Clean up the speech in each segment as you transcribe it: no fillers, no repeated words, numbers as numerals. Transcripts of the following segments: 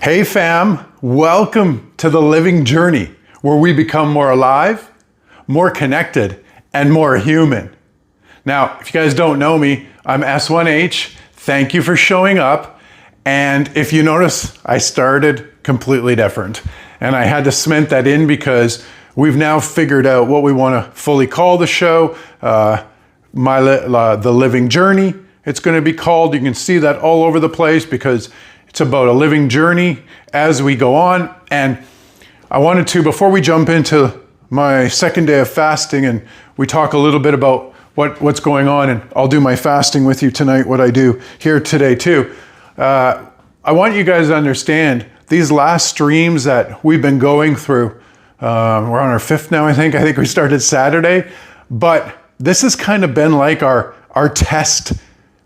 Hey fam, welcome to the Living Journey, where we become more alive, more connected, and more human. Now, if you guys don't know me, I'm S1H. Thank you for showing up. And if you notice, I started completely different. And I had to cement that in because we've now figured out what we want to fully call the show, the Living Journey. It's going to be called. You can see that all over the place because it's about a living journey as we go on. And I wanted to, before we jump into my second day of fasting and we talk a little bit about what's going on, and I'll do my fasting with you tonight, what I do here today too. I want you guys to understand these last streams that we've been going through. We're on our fifth now, I think. I think we started Saturday, but this has kind of been like our test,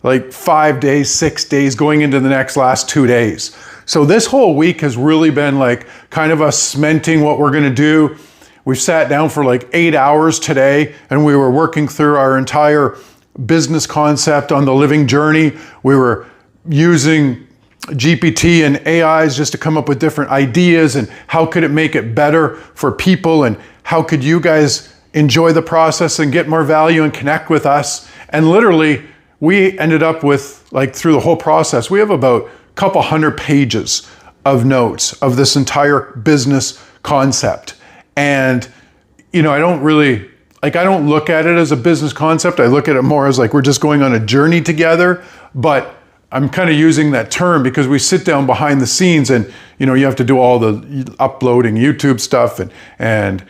like 5 days, 6 days, going into the last 2 days. So this whole week has really been like kind of us cementing what we're gonna do. We've sat down for like 8 hours today and we were working through our entire business concept on the Living Journey. We were using GPT and AIs just to come up with different ideas and how could it make it better for people and how could you guys enjoy the process and get more value and connect with us. And literally, we ended up with, like through the whole process, we have about a couple hundred pages of notes of this entire business concept. And, you know, I don't look at it as a business concept. I look at it more as like we're just going on a journey together. But I'm kind of using that term because we sit down behind the scenes and, you know, you have to do all the uploading YouTube stuff and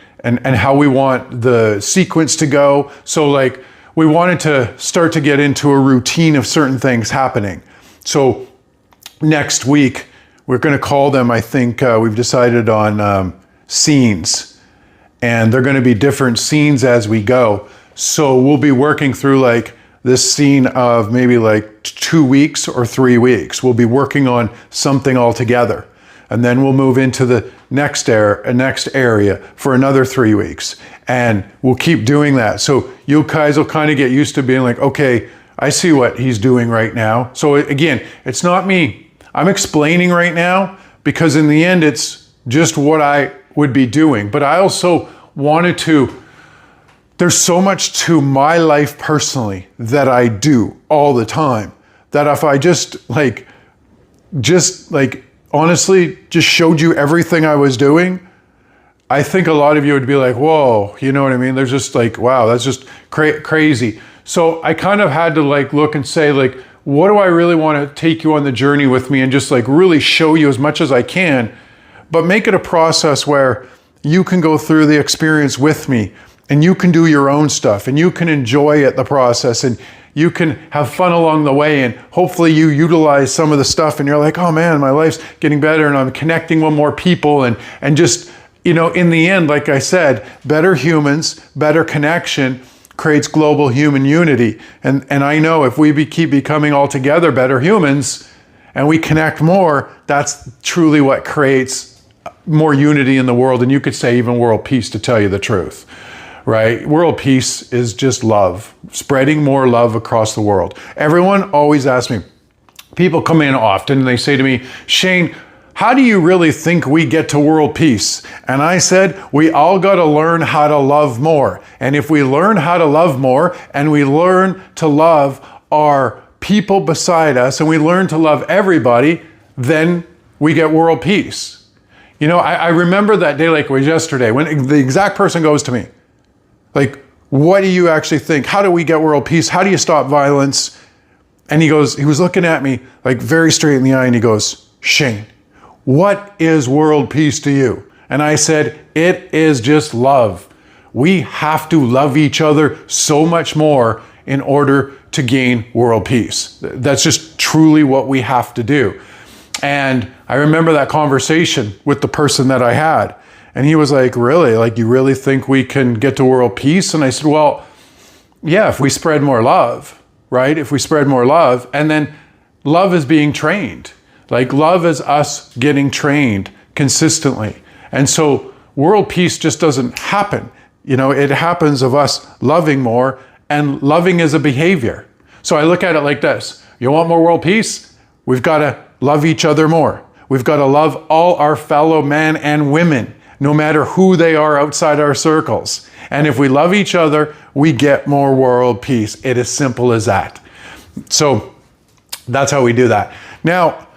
how we want the sequence to go. So like, we wanted to start to get into a routine of certain things happening. So next week, we're going to call them, I think we've decided on scenes. And they're going to be different scenes as we go. So we'll be working through like this scene of maybe like 2 weeks or 3 weeks. We'll be working on something all together. And then we'll move into the next area for another 3 weeks. And we'll keep doing that. So you guys will kind of get used to being like, okay, I see what he's doing right now. So again, it's not me. I'm explaining right now because in the end, it's just what I would be doing. But I also wanted to, there's so much to my life personally that I do all the time that if I just honestly just showed you everything I was doing, I think a lot of you would be like, whoa, you know what I mean? There's just like, wow, that's just crazy. So I kind of had to like look and say like, what do I really want to take you on the journey with me and just like really show you as much as I can, but make it a process where you can go through the experience with me and you can do your own stuff and you can enjoy it, the process, and you can have fun along the way, and hopefully you utilize some of the stuff and you're like, oh man, my life's getting better and I'm connecting with more people and just, you know, in the end, like I said, better humans, better connection creates global human unity. And I know if we keep becoming altogether better humans and we connect more, that's truly what creates more unity in the world. And you could say even world peace, to tell you the truth. Right? World peace is just love, spreading more love across the world. Everyone always asks me, people come in often and they say to me, Shane, how do you really think we get to world peace? And I said, we all got to learn how to love more. And if we learn how to love more and we learn to love our people beside us and we learn to love everybody, then we get world peace. You know, I remember that day like it was yesterday when the exact person goes to me, like, what do you actually think? How do we get world peace? How do you stop violence? And he was looking at me like very straight in the eye and he goes, Shane, what is world peace to you? And I said, it is just love. We have to love each other so much more in order to gain world peace. That's just truly what we have to do. And I remember that conversation with the person that I had. And he was like, really? Like, you really think we can get to world peace? And I said, well, yeah, if we spread more love, right? If we spread more love, and then love is being trained. Like, love is us getting trained consistently. And so world peace just doesn't happen. You know, it happens of us loving more, and loving is a behavior. So I look at it like this. You want more world peace? We've got to love each other more. We've got to love all our fellow men and women, no matter who they are outside our circles. And if we love each other, we get more world peace. It is simple as that. So that's how we do that. Now,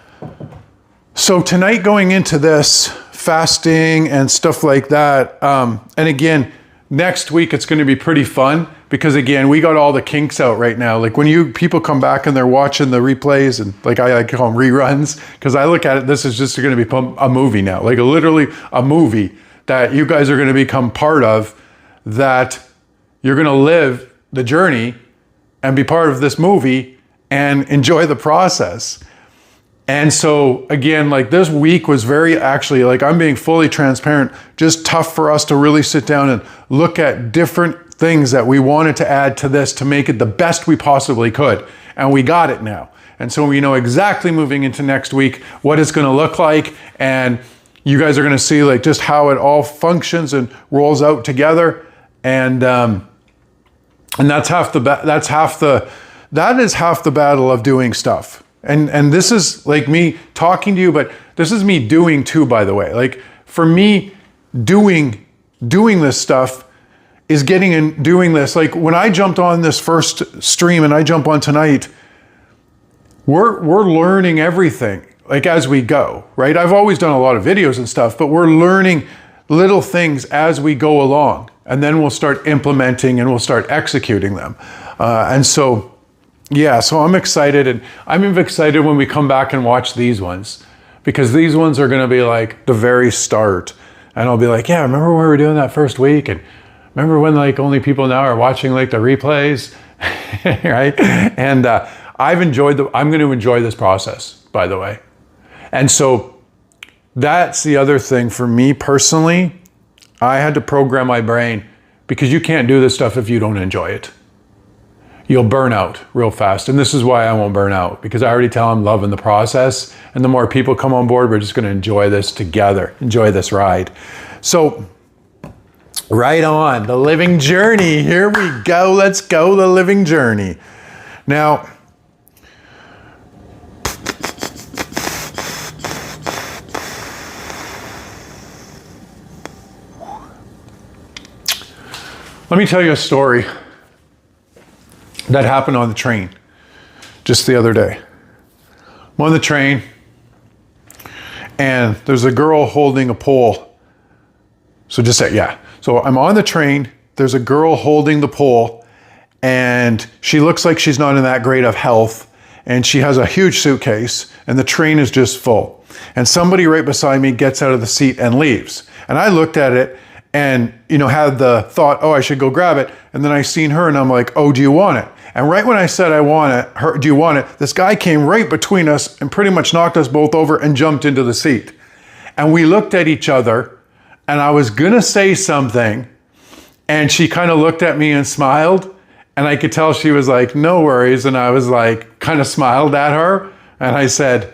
so tonight going into this fasting and stuff like that, and again, next week it's going to be pretty fun because again, we got all the kinks out right now. Like when people come back and they're watching the replays and like I call them reruns, because I look at it, this is just going to be a movie now, like literally a movie that you guys are going to become part of, that you're going to live the journey and be part of this movie and enjoy the process. And so again, like this week was very actually, like I'm being fully transparent, just tough for us to really sit down and look at different things that we wanted to add to this to make it the best we possibly could. And we got it now. And so we know exactly moving into next week what it's going to look like. And you guys are going to see like just how it all functions and rolls out together. And that's half the that is half the battle of doing stuff. And this is like me talking to you, but this is me doing too, by the way. Like for me, doing this stuff is getting and doing this. Like when I jumped on this first stream and I jump on tonight, we're learning everything like as we go, right? I've always done a lot of videos and stuff, but we're learning little things as we go along. And then we'll start implementing and we'll start executing them. And so, yeah, so I'm excited, and I'm even excited when we come back and watch these ones, because these ones are going to be like the very start, and I'll be like, yeah, remember when we were doing that first week, and remember when like only people now are watching like the replays, right? And I'm going to enjoy this process, by the way. And so that's the other thing for me personally. I had to program my brain, because you can't do this stuff if you don't enjoy it. You'll burn out real fast. And this is why I won't burn out, because I already tell I'm loving the process. And the more people come on board, we're just going to enjoy this together, enjoy this ride. So right on, the living journey. Here we go. Let's go, the living journey. Now, let me tell you a story that happened on the train just the other day. I'm on the train and there's a girl holding a pole. So just say, yeah. So I'm on the train, there's a girl holding the pole, and she looks like she's not in that great of health, and she has a huge suitcase, and the train is just full. And somebody right beside me gets out of the seat and leaves. And I looked at it and, had the thought, oh, I should go grab it. And then I seen her and I'm like, oh, do you want it? And right when I said I want it, do you want it? This guy came right between us and pretty much knocked us both over and jumped into the seat. And we looked at each other, and I was gonna say something, and she kind of looked at me and smiled, and I could tell she was like, no worries. And I was like, kind of smiled at her. And I said,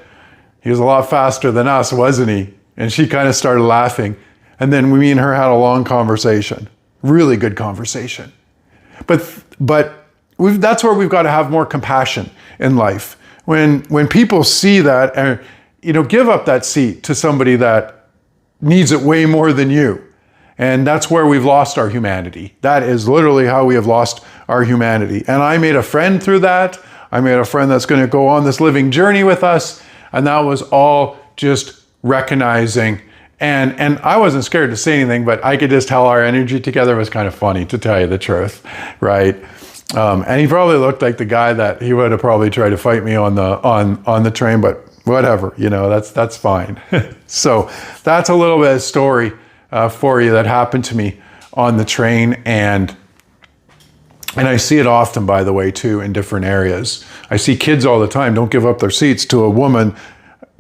he was a lot faster than us, wasn't he? And she kind of started laughing. And then me and her had a long conversation, really good conversation. But that's where we've got to have more compassion in life. When people see that, and give up that seat to somebody that needs it way more than you. And that's where we've lost our humanity. That is literally how we have lost our humanity. And I made a friend through that. I made a friend that's going to go on this living journey with us. And that was all just recognizing. And I wasn't scared to say anything, but I could just tell our energy together was kind of funny, to tell you the truth, right? And he probably looked like the guy that he would have probably tried to fight me on the train, but whatever, that's fine. So that's a little bit of story for you that happened to me on the train, and I see it often, by the way, too, in different areas. I see kids all the time don't give up their seats to a woman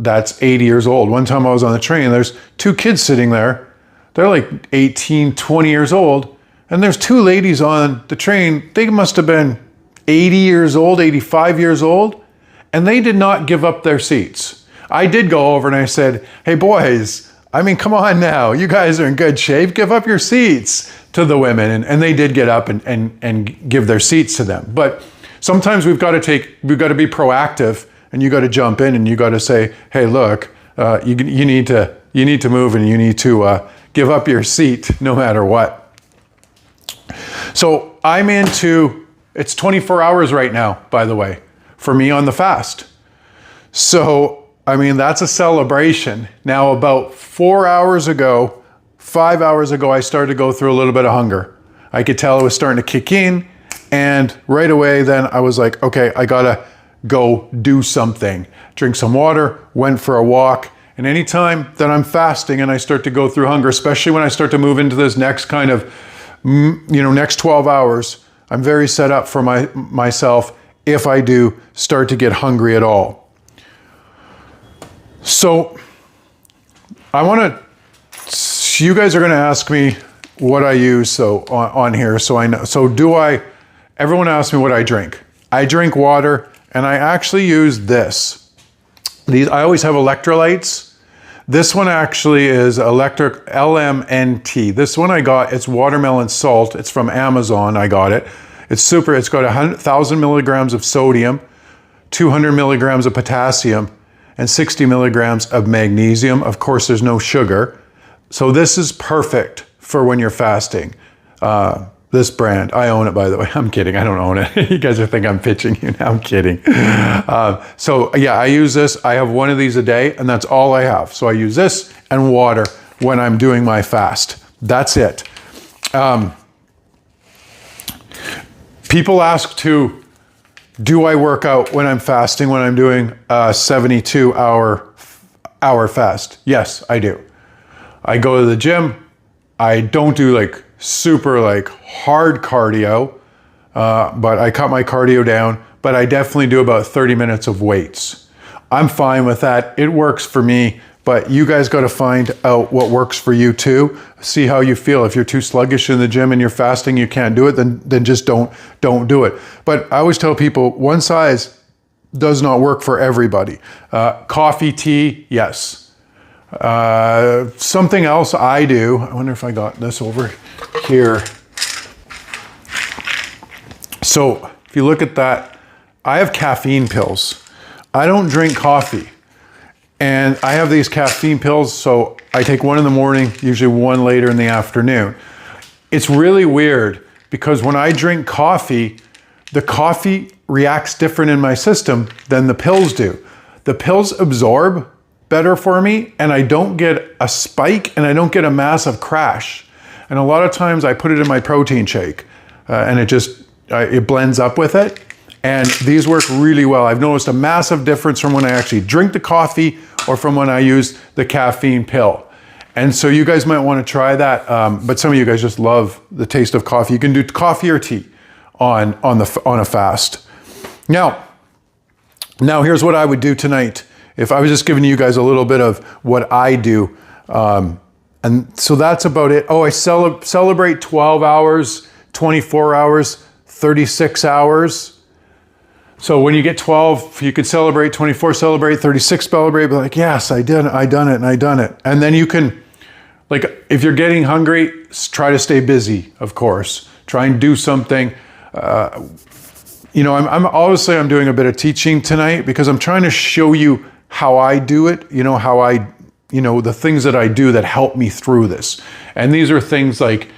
that's 80 years old. One time I was on the train, there's two kids sitting there. They're like 18, 20 years old. And there's two ladies on the train. They must have been 80 years old, 85 years old. And they did not give up their seats. I did go over and I said, hey boys, come on now. You guys are in good shape. Give up your seats to the women. And they did get up and give their seats to them. But sometimes we've got to be proactive. And you got to jump in and you got to say, hey, look, you need to move, and you need to give up your seat no matter what. So it's 24 hours right now, by the way, for me on the fast. So, I mean, that's a celebration. Now, about 5 hours ago, I started to go through a little bit of hunger. I could tell it was starting to kick in, and right away then I was like, okay, I gotta go do something. Drink some water, went for a walk, and anytime that I'm fasting and I start to go through hunger, especially when I start to move into this next kind of, next 12 hours, I'm very set up for myself if I do start to get hungry at all. So you guys are going to ask me what I use on here. So I know. So everyone asks me what I drink. I drink water, and I actually use this. I always have electrolytes. This one actually is electric LMNT. This one I got, it's watermelon salt. It's from Amazon. I got it. It's super. It's got 1,000 milligrams of sodium, 200 milligrams of potassium, and 60 milligrams of magnesium. Of course, there's no sugar. So this is perfect for when you're fasting. This brand, I own it, by the way. I'm kidding, I don't own it. You guys are thinking I'm pitching you now, I'm kidding. So yeah, I use this. I have one of these a day, and that's all I have. So I use this and water when I'm doing my fast. That's it. People ask too, do I work out when I'm fasting, when I'm doing a 72-hour fast? Yes, I do. I go to the gym. I don't do like super like hard cardio, but I cut my cardio down, but I definitely do about 30 minutes of weights. I'm fine with that. It works for me, but you guys got to find out what works for you too. See how you feel. If you're too sluggish in the gym and you're fasting, you can't do it, then just don't do it. But I always tell people one size does not work for everybody. Coffee, tea, yes. Something else I do, I wonder if I got this over here. So if you look at that, I have caffeine pills. I don't drink coffee, and I have these caffeine pills. So I take one in the morning, usually one later in the afternoon. It's really weird because when I drink coffee, the coffee reacts different in my system than the pills do. The pills absorb better for me, and I don't get a spike and I don't get a massive crash. And a lot of times I put it in my protein shake and it blends up with it. And these work really well. I've noticed a massive difference from when I actually drink the coffee or from when I use the caffeine pill. And so you guys might want to try that. But some of you guys just love the taste of coffee. You can do coffee or tea on a fast. Now here's what I would do tonight. If I was just giving you guys a little bit of what I do. And so that's about it. Oh, I celebrate 12 hours, 24 hours, 36 hours. So when you get 12, you could celebrate 24, celebrate 36, celebrate, be like, yes, I done it. And then you can, like, if you're getting hungry, try to stay busy, of course. Try and do something. I'm doing a bit of teaching tonight because I'm trying to show you how I do it, the things that I do that help me through this. And these are things like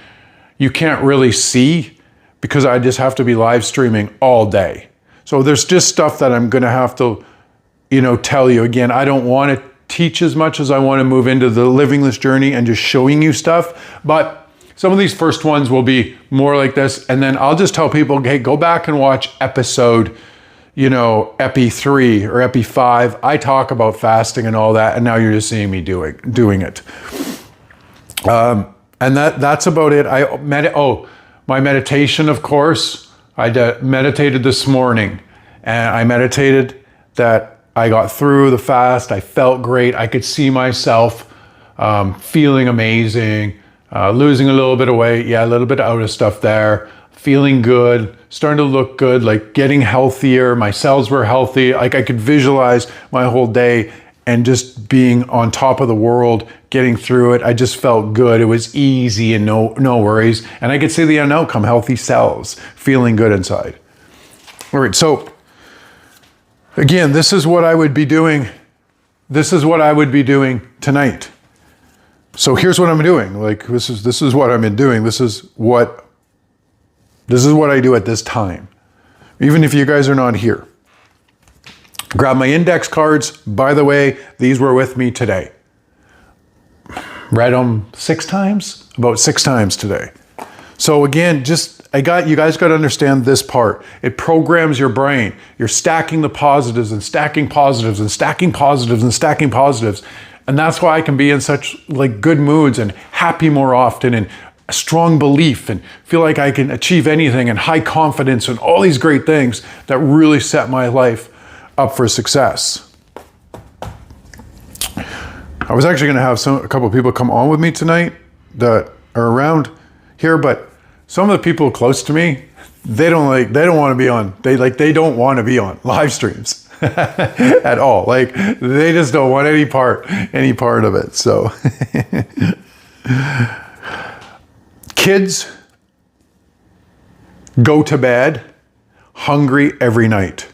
you can't really see because I just have to be live streaming all day. So there's just stuff that I'm going to have to, tell you. Again, I don't want to teach as much as I want to move into the living this journey and just showing you stuff. But some of these first ones will be more like this. And then I'll just tell people, hey, go back and watch episode Epi 3 or Epi 5, I talk about fasting and all that, and now you're just seeing me doing it. And that's about it. My meditation, of course. I meditated this morning, and I meditated that I got through the fast. I felt great. I could see myself feeling amazing, losing a little bit of weight. Yeah, a little bit out of stuff there. Feeling good, starting to look good, like getting healthier. My cells were healthy. Like I could visualize my whole day and just being on top of the world, getting through it. I just felt good. It was easy and no worries. And I could see the end outcome, healthy cells, feeling good inside. All right, so again, this is what I would be doing this is what I would be doing tonight. So here's what I'm doing. Like this is what I've been doing. This is what I do at this time. Even if you guys are not here. Grab my index cards. By the way, these were with me today. Read them 6 times? About 6 times today. So again, you guys got to understand this part. It programs your brain. You're stacking the positives and stacking positives and stacking positives and stacking positives. And that's why I can be in such like good moods and happy more often and a strong belief and feel like I can achieve anything and high confidence and all these great things that really set my life up for success. I was actually going to have a couple of people come on with me tonight that are around here, but some of the people close to me, they don't want to be on. They don't want to be on live streams at all. Like they just don't want any part of it. So kids go to bed hungry every night.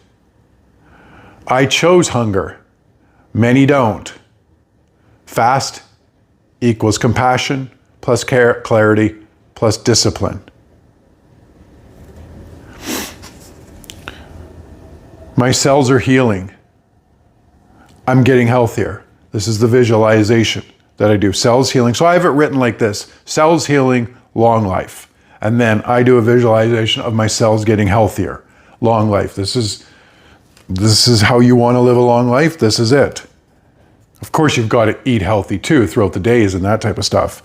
I chose hunger. Many don't. Fast equals compassion plus clarity plus discipline. My cells are healing. I'm getting healthier. This is the visualization that I do. Cells healing. So I have it written like this. Cells healing, long life. And then I do a visualization of my cells getting healthier. Long life. This is how you want to live a long life. This is it. Of course, you've got to eat healthy too throughout the days and that type of stuff.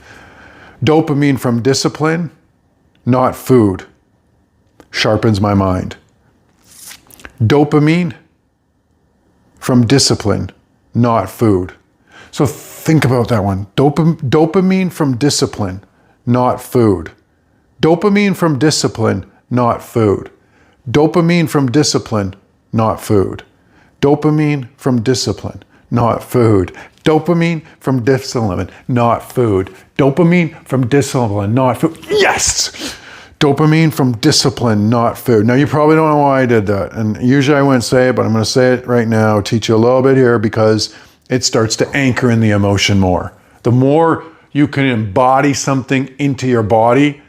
Dopamine from discipline, not food, sharpens my mind. Dopamine from discipline, not food. So think about that one. Dopamine from discipline, not food. Dopamine from discipline, not food. Dopamine from discipline, not food. Dopamine from discipline, not food. Dopamine from discipline, not food. Dopamine from discipline, not food. Yes! Dopamine from discipline, not food. Now, you probably don't know why I did that. And usually I wouldn't say it, but I'm going to say it right now, teach you a little bit here because it starts to anchor in the emotion more. The more you can embody something into your body,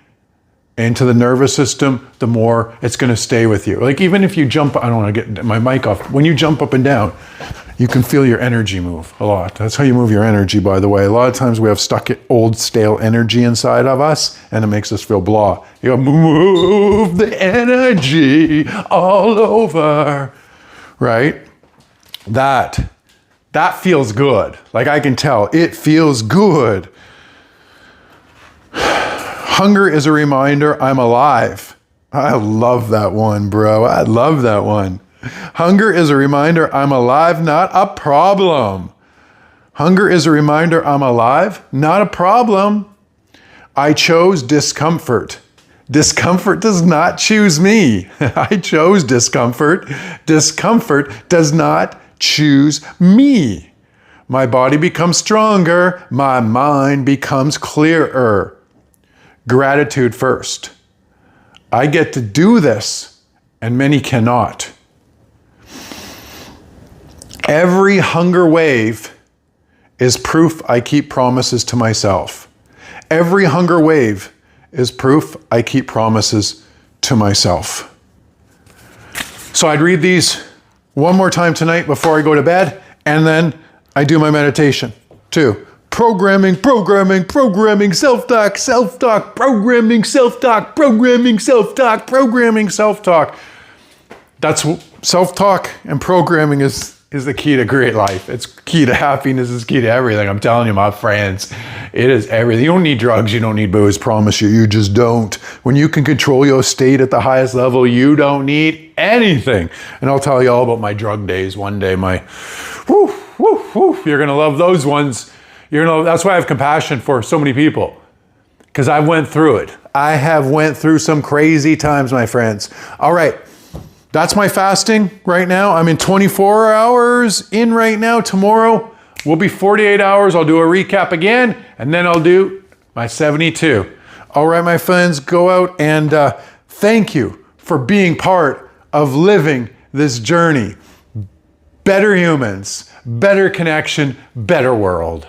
into the nervous system, the more it's going to stay with you. Like even if you jump, I don't want to get my mic off. When you jump up and down, you can feel your energy move a lot. That's how you move your energy, by the way. A lot of times we have stuck old stale energy inside of us and it makes us feel blah. You go, move the energy all over, right? That feels good. Like I can tell, it feels good. Hunger is a reminder I'm alive. I love that one, bro. I love that one. Hunger is a reminder I'm alive, not a problem. Hunger is a reminder I'm alive, not a problem. I chose discomfort. Discomfort does not choose me. I chose discomfort. Discomfort does not choose me. My body becomes stronger. My mind becomes clearer. Gratitude first. I get to do this, and many cannot. Every hunger wave is proof I keep promises to myself. Every hunger wave is proof I keep promises to myself. So I'd read these one more time tonight before I go to bed, and then I do my meditation too. Programming, self-talk, programming, self-talk. That's self-talk and programming is the key to great life. It's key to happiness. It's key to everything. I'm telling you, my friends, it is everything. You don't need drugs. You don't need booze. Promise you, you just don't. When you can control your state at the highest level, you don't need anything. And I'll tell you all about my drug days one day. You're going to love those ones. That's why I have compassion for so many people, because I went through it. I have went through some crazy times, my friends. All right. That's my fasting right now. I'm in 24 hours in right now. Tomorrow will be 48 hours. I'll do a recap again, and then I'll do my 72. All right, my friends, go out and thank you for being part of living this journey. Better humans, better connection, better world.